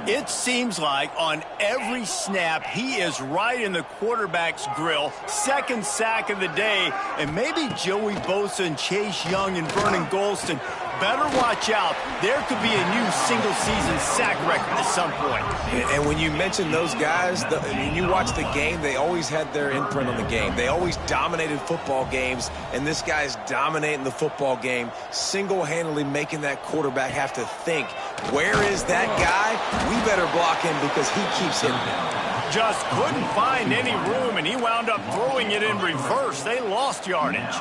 It seems like on every snap, he is right in the quarterback's grill. Second sack of the day, and maybe Joey Bosa and Chase Young and Vernon Golston better watch out. There could be a new single-season sack record at some point. And when you mention those guys, when you watch the game, they always had their imprint on the game. They always dominated football games, and this guy's dominating the football game, single-handedly making that quarterback have to think, where is that guy? We better block him because he keeps hitting him. Just couldn't find any room, and he wound up throwing it in reverse. They lost yardage.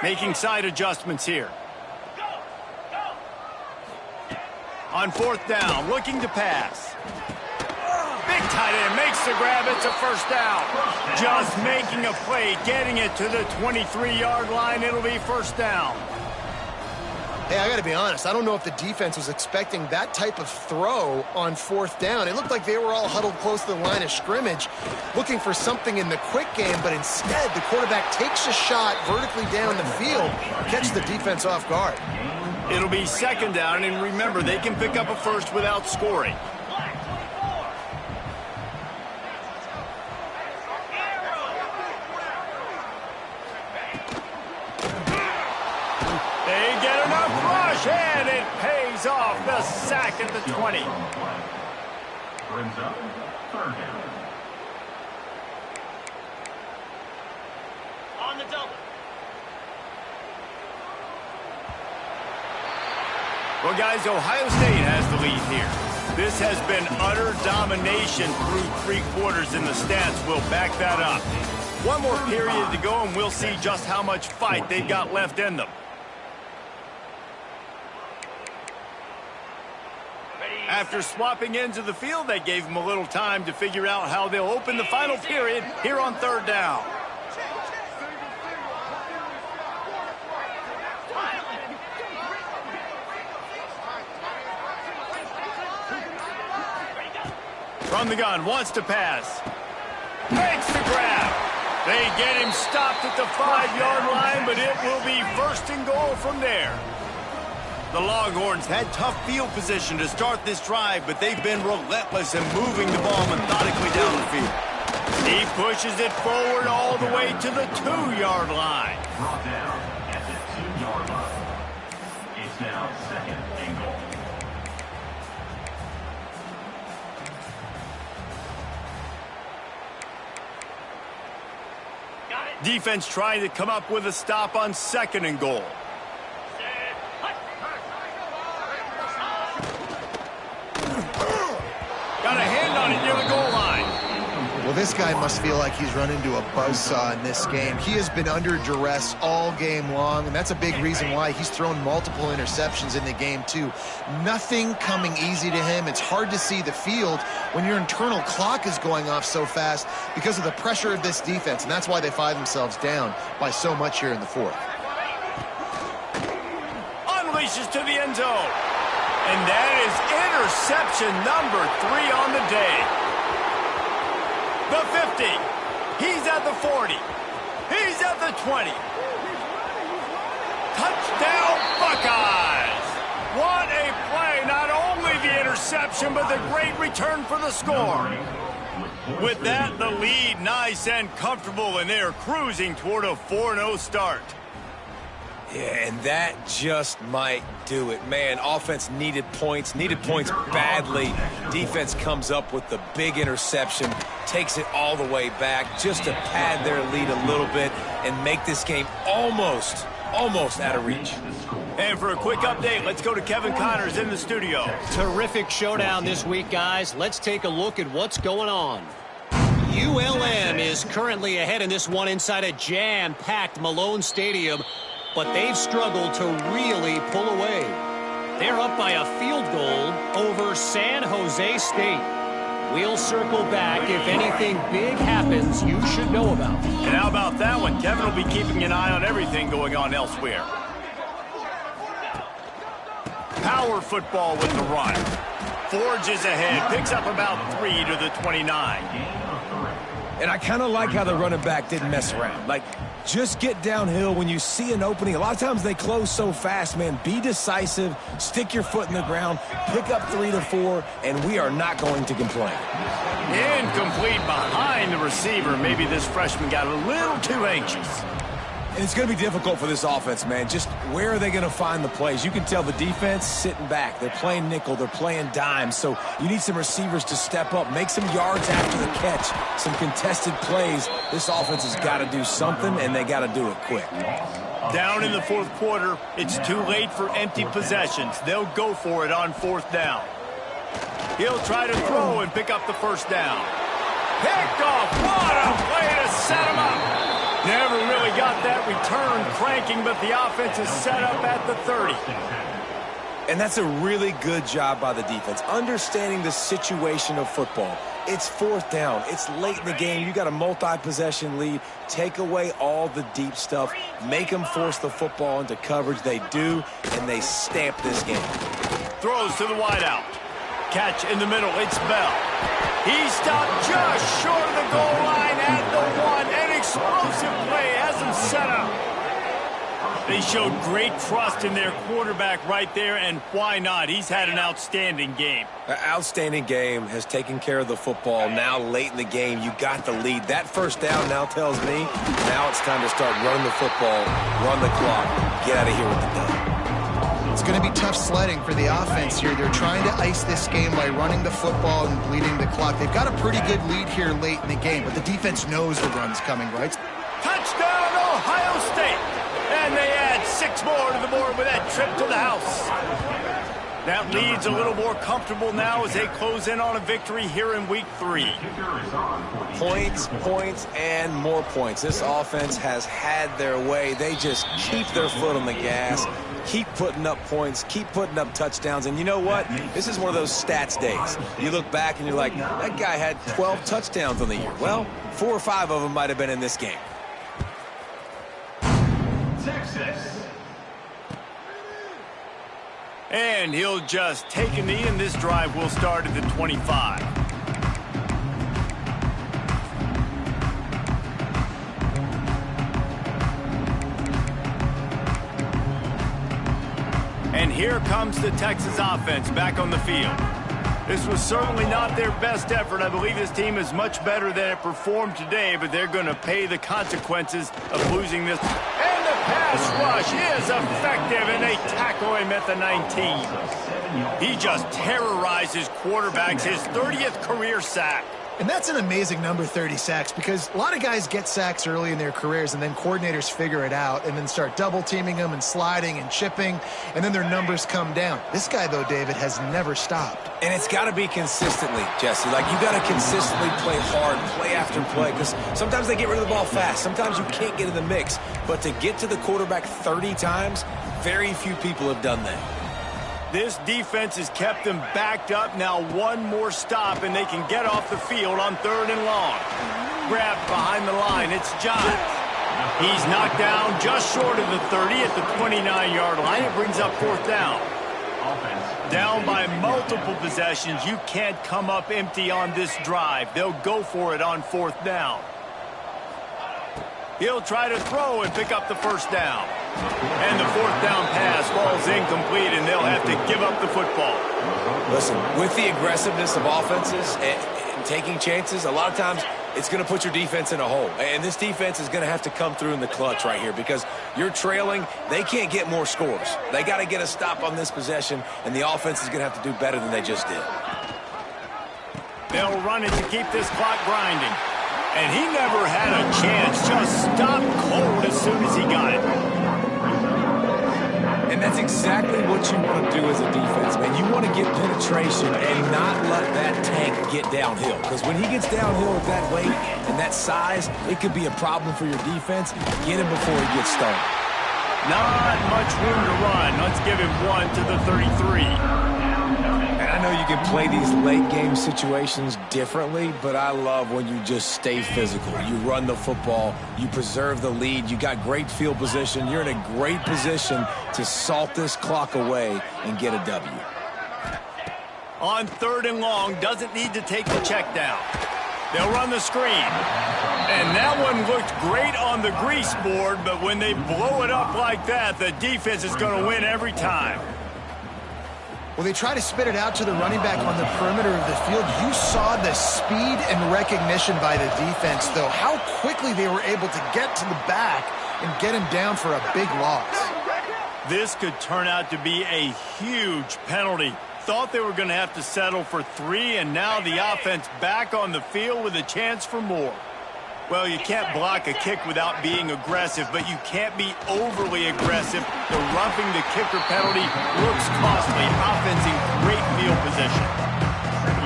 Making side adjustments here. On fourth down, looking to pass. Big tight end makes the grab. It's a first down. Just making a play, getting it to the 23-yard line. It'll be first down. Hey, I got to be honest. I don't know if the defense was expecting that type of throw on fourth down. It looked like they were all huddled close to the line of scrimmage, looking for something in the quick game, but instead the quarterback takes a shot vertically down the field, catch the defense off guard. It'll be second down, and remember, they can pick up a first without scoring. And it pays off, the sack at the 20. Brings up third down. On the double. Well, guys, Ohio State has the lead here. This has been utter domination through three quarters, and the stats will back that up. One more period to go, and we'll see just how much fight they've got left in them. After swapping ends of the field, they gave them a little time to figure out how they'll open the final period here on third down. From the gun, wants to pass. Makes the grab. They get him stopped at the 5-yard line, but it will be first and goal from there. The Longhorns had tough field position to start this drive, but they've been relentless in moving the ball methodically down the field. He pushes it forward all the way to the 2-yard line. Brought down at the 2-yard line. It's now second and goal. Defense trying to come up with a stop on second and goal. Got a hand on it near the goal line. Well, this guy must feel like he's run into a buzzsaw in this game. He has been under duress all game long, and that's a big reason why he's thrown multiple interceptions in the game, too. Nothing coming easy to him. It's hard to see the field when your internal clock is going off so fast because of the pressure of this defense, and that's why they find themselves down by so much here in the fourth. Unleashes to the end zone. And that is interception number 3 on the day. The 50. He's at the 40. He's at the 20. Touchdown, Buckeyes. What a play. Not only the interception, but the great return for the score. With that, the lead nice and comfortable, and they're cruising toward a 4-0 start. Yeah, and that just might do it. Man, offense needed points badly. Defense comes up with the big interception, takes it all the way back just to pad their lead a little bit and make this game almost out of reach. And for a quick update, let's go to Kevin Connors in the studio. Terrific showdown this week, guys. Let's take a look at what's going on. ULM is currently ahead in this one inside a jam-packed Malone Stadium, but they've struggled to really pull away. They're up by a field goal over San Jose State. We'll circle back if anything big happens you should know about. And how about that one? Kevin will be keeping an eye on everything going on elsewhere. Power football with the run. Forges ahead, picks up about 3 to the 29. And I kind of like how the running back didn't mess around. Like, just get downhill when you see an opening. A lot of times they close so fast, man. Be decisive, stick your foot in the ground, pick up 3 to 4, and we are not going to complain. Incomplete behind the receiver. Maybe this freshman got a little too anxious. And it's going to be difficult for this offense, man. Just where are they going to find the plays? You can tell the defense sitting back. They're playing nickel. They're playing dime. So you need some receivers to step up, make some yards after the catch, some contested plays. This offense has got to do something, and they got to do it quick. Down in the fourth quarter, it's too late for empty possessions. They'll go for it on 4th down. He'll try to throw and pick up the first down. Picked off. What a way to set him up. Never really got that return cranking, but the offense is set up at the 30. And that's a really good job by the defense, understanding the situation of football. It's 4th down. It's late in the game. You got a multi-possession lead. Take away all the deep stuff. Make them force the football into coverage. They do, and they stamp this game. Throws to the wideout. Catch in the middle. It's Bell. He stopped just short of the goal line at the 1. An explosive play has him set up. They showed great trust in their quarterback right there, and why not? He's had an outstanding game. An outstanding game, has taken care of the football. Now late in the game, you got the lead. That first down now tells me now it's time to start running the football, run the clock, get out of here with the dub. It's going to be tough sledding for the offense here. They're trying to ice this game by running the football and bleeding the clock. They've got a pretty good lead here late in the game, but the defense knows the run's coming, right? Touchdown, Ohio State! And they add 6 more to the board with that trip to the house. That lead's a little more comfortable now as they close in on a victory here in week 3. Points, points, and more points. This offense has had their way. They just keep their foot on the gas, keep putting up points, keep putting up touchdowns. And you know what? This is one of those stats days. You look back and you're like, that guy had 12 touchdowns on the year. Well, 4 or 5 of them might have been in this game. Texas. And he'll just take a knee, and this drive will start at the 25. And here comes the Texas offense back on the field. This was certainly not their best effort. I believe this team is much better than it performed today, but they're going to pay the consequences of losing this. And the pass rush is effective, and they tackle him at the 19. He just terrorizes quarterbacks, his 30th career sack. And that's an amazing number, 30 sacks, because a lot of guys get sacks early in their careers, and then coordinators figure it out and then start double-teaming them and sliding and chipping, and then their numbers come down. This guy, though, David, has never stopped. And it's got to be consistently, Jesse. Like, you got to consistently play hard, play after play, because sometimes they get rid of the ball fast. Sometimes you can't get in the mix. But to get to the quarterback 30 times, very few people have done that. This defense has kept them backed up. Now one more stop, and they can get off the field on 3rd and long. Grabbed behind the line. It's Johns. He's knocked down just short of the 30 at the 29-yard line. It brings up 4th down. Down by multiple possessions. You can't come up empty on this drive. They'll go for it on 4th down. He'll try to throw and pick up the first down. And the 4th down pass falls incomplete, and they'll have to give up the football. Listen, with the aggressiveness of offenses and taking chances, a lot of times it's going to put your defense in a hole. And this defense is going to have to come through in the clutch right here because you're trailing. They can't get more scores. They got to get a stop on this possession, and the offense is going to have to do better than they just did. They'll run it to keep this clock grinding. And he never had a chance. Just stopped cold as soon as he got it. And that's exactly what you want to do as a defense, man. You want to get penetration and not let that tank get downhill. Because when he gets downhill with that weight and that size, it could be a problem for your defense. Get him before he gets started. Not much room to run. Let's give him one to the 33. And I know you can play these late game situations differently, but I love when you just stay physical. You run the football, you preserve the lead, you got great field position, you're in a great position to salt this clock away and get a W. On 3rd and long, doesn't need to take the check down. They'll run the screen. And that one looked great on the grease board, but when they blow it up like that, the defense is going to win every time. Well, they try to spit it out to the running back on the perimeter of the field. You saw the speed and recognition by the defense, though. How quickly they were able to get to the back and get him down for a big loss. This could turn out to be a huge penalty. Thought they were going to have to settle for 3, and now the offense back on the field with a chance for more. Well, you can't block a kick without being aggressive, but you can't be overly aggressive. The roughing the kicker penalty looks costly. Offense in great field position.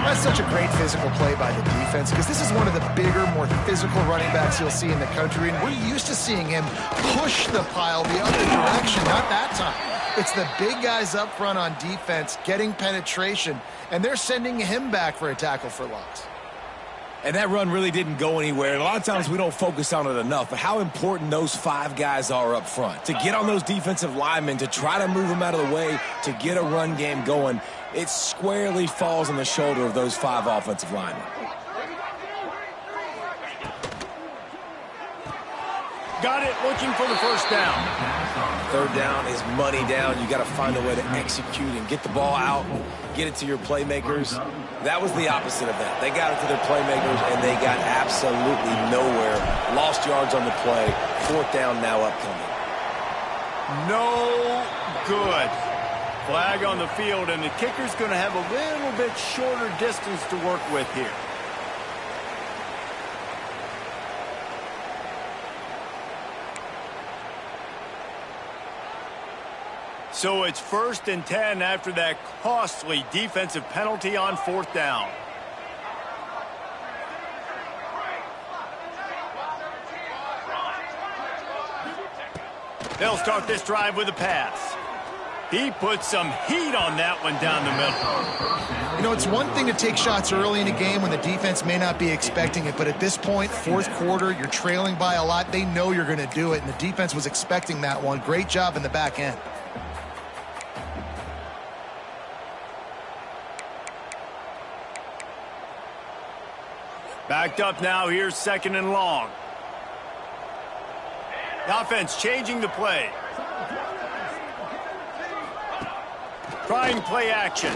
That's such a great physical play by the defense because this is one of the bigger, more physical running backs you'll see in the country, and we're used to seeing him push the pile the other direction, not that time. It's the big guys up front on defense getting penetration, and they're sending him back for a tackle for loss. And that run really didn't go anywhere. And a lot of times we don't focus on it enough, but how important those 5 guys are up front. To get on those defensive linemen, to try to move them out of the way, to get a run game going, it squarely falls on the shoulder of those 5 offensive linemen. Got it, looking for the first down. 3rd down is money down. You got to find a way to execute and get the ball out, get it to your playmakers. That was the opposite of that. They got it to their playmakers, and they got absolutely nowhere. Lost yards on the play. 4th down now upcoming. No good. Flag on the field, and the kicker's going to have a little bit shorter distance to work with here. So it's 1st and 10 after that costly defensive penalty on 4th down. They'll start this drive with a pass. He put some heat on that one down the middle. You know, it's one thing to take shots early in a game when the defense may not be expecting it, but at this point, 4th quarter, you're trailing by a lot. They know you're going to do it, and the defense was expecting that one. Great job in the back end. Backed up now, here's 2nd and long. The offense changing the play. Trying play action.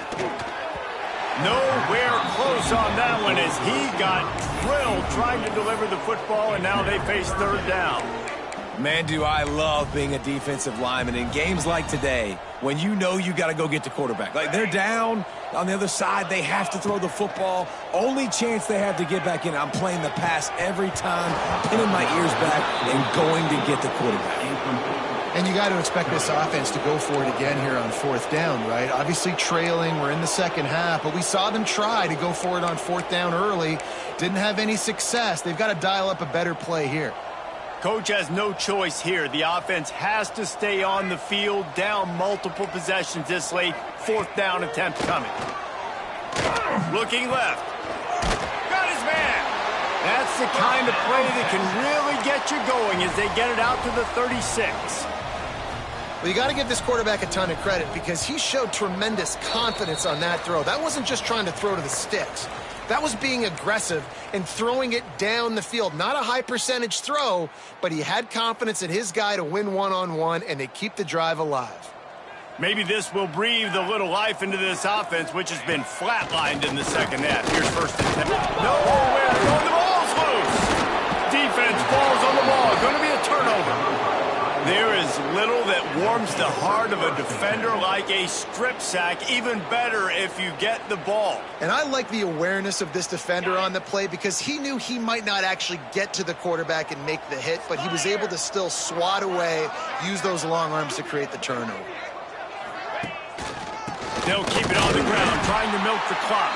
Nowhere close on that one as he got drilled trying to deliver the football, and now they face 3rd down. Man, do I love being a defensive lineman in games like today when you know you got to go get the quarterback. Like, they're down on the other side. They have to throw the football. Only chance they have to get back in. I'm playing the pass every time, pinning my ears back and going to get the quarterback. And you got to expect this offense to go for it again here on 4th down, right? Obviously trailing. We're in the 2nd half, but we saw them try to go for it on 4th down early. Didn't have any success. They've got to dial up a better play here. Coach has no choice here. The offense has to stay on the field, down multiple possessions this late. 4th down attempt coming. Looking left. Got his man. That's the kind of play that can really get you going as they get it out to the 36. Well, you got to give this quarterback a ton of credit because he showed tremendous confidence on that throw. That wasn't just trying to throw to the sticks. That was being aggressive and throwing it down the field. Not a high percentage throw, but he had confidence in his guy to win one-on-one, and they keep the drive alive. Maybe this will breathe a little life into this offense, which has been flatlined in the 2nd half. Here's 1st and 10. Nowhere. The ball's loose. Defense falls on the ball. Going to be a turnover. There is little that warms the heart of a defender like a strip sack. Even better if you get the ball. And I like the awareness of this defender on the play because he knew he might not actually get to the quarterback and make the hit, but he was able to still swat away, use those long arms to create the turnover. They'll keep it on the ground, trying to milk the clock.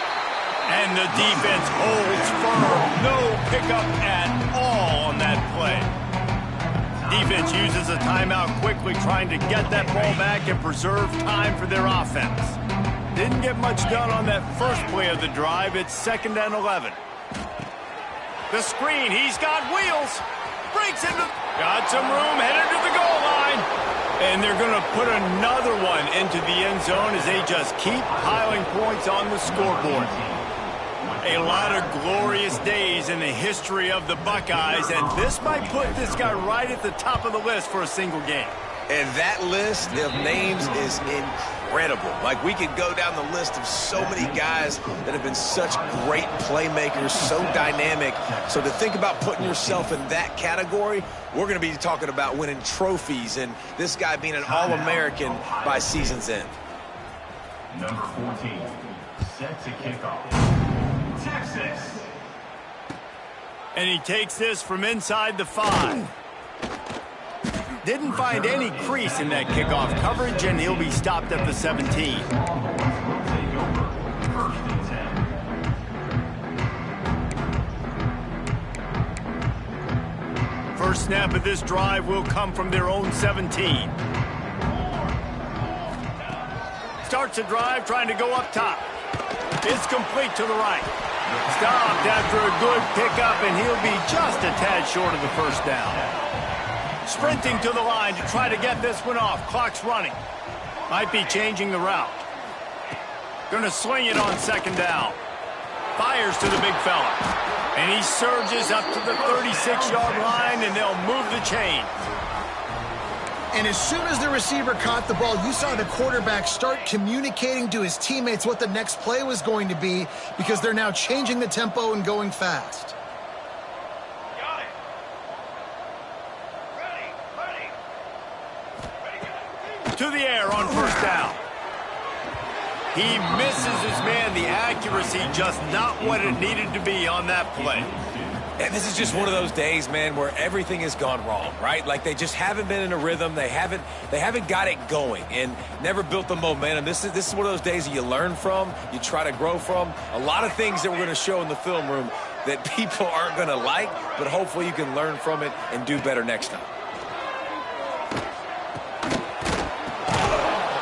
And the defense holds firm. No pickup at all on that play. Defense uses a timeout quickly, trying to get that ball back and preserve time for their offense. Didn't get much done on that first play of the drive. It's 2nd and 11. The screen, he's got wheels. Breaks into, got some room, headed to the goal line. And they're going to put another one into the end zone as they just keep piling points on the scoreboard. A lot of glorious days in the history of the Buckeyes, and this might put this guy right at the top of the list for a single game. And that list of names is incredible. Like, we could go down the list of so many guys that have been such great playmakers, so dynamic. So to think about putting yourself in that category, we're going to be talking about winning trophies and this guy being an All-American by season's end. Number 14, set to kick off. Texas. And he takes this from inside the 5. Didn't find any crease in that kickoff coverage, and he'll be stopped at the 17. First snap of this drive will come from their own 17. Starts a drive trying to go up top. It's complete to the right. Stopped after a good pickup, and he'll be just a tad short of the first down. Sprinting to the line to try to get this one off. Clock's running. Might be changing the route. Going to sling it on 2nd down. Fires to the big fella. And he surges up to the 36-yard line, and they'll move the chain. And as soon as the receiver caught the ball, you saw the quarterback start communicating to his teammates what the next play was going to be because they're now changing the tempo and going fast. Got it. Ready. To the air on 1st down. He misses his man. The accuracy just not what it needed to be on that play. And this is just one of those days, man, where everything has gone wrong, right? Like, they just haven't been in a rhythm. They haven't got it going and never built the momentum. This is one of those days that you learn from, you try to grow from. A lot of things that we're going to show in the film room that people aren't going to like, but hopefully you can learn from it and do better next time.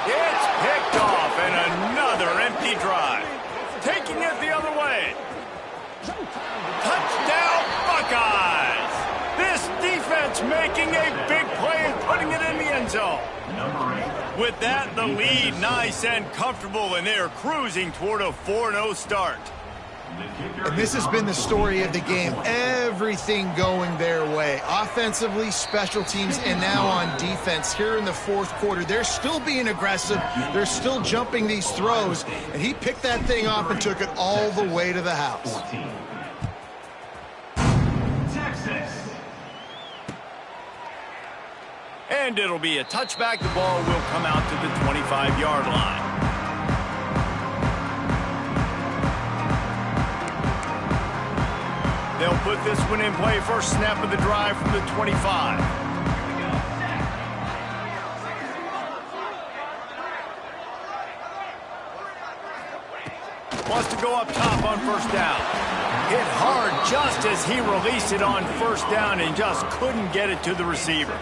It's picked off, and another empty drive. Taking it the other way. Touchdown, Buckeyes! This defense making a big play and putting it in the end zone. With that, the lead nice and comfortable, and they're cruising toward a 4-0 start. And this has been the story of the game. Everything going their way. Offensively, special teams, and now on defense here in the 4th quarter. They're still being aggressive. They're still jumping these throws. And he picked that thing off and took it all the way to the house. And it'll be a touchback. The ball will come out to the 25-yard line. They'll put this one in play. First snap of the drive from the 25. Wants to go up top on 1st down. Hit hard just as he released it on 1st down and just couldn't get it to the receiver.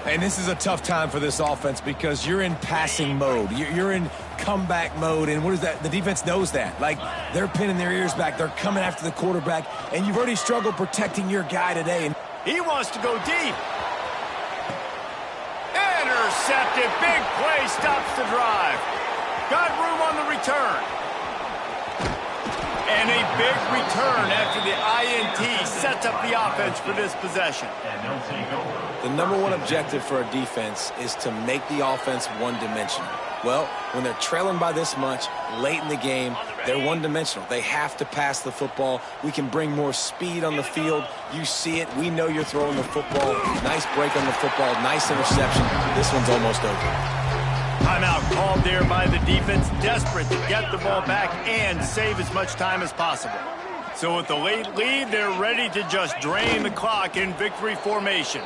And this is a tough time for this offense because you're in passing mode. You're in comeback mode, and what is that? The defense knows that. Like, they're pinning their ears back. They're coming after the quarterback, and you've already struggled protecting your guy today. He wants to go deep. Intercepted. Big play stops the drive. Got room on the return. And a big return after the INT sets up the offense for this possession. The number one objective for a defense is to make the offense one-dimensional. Well, when they're trailing by this much late in the game, They're one-dimensional. They have to pass the football. We can bring more speed on the field. You see it. We know you're throwing the football. Nice break on the football. Nice interception. This one's almost over. Timeout called there by the defense, desperate to get the ball back and save as much time as possible. So with the late lead, they're ready to just drain the clock in victory formation.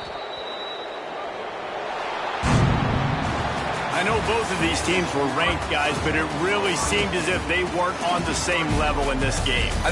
I know both of these teams were ranked, guys, but it really seemed as if they weren't on the same level in this game. I think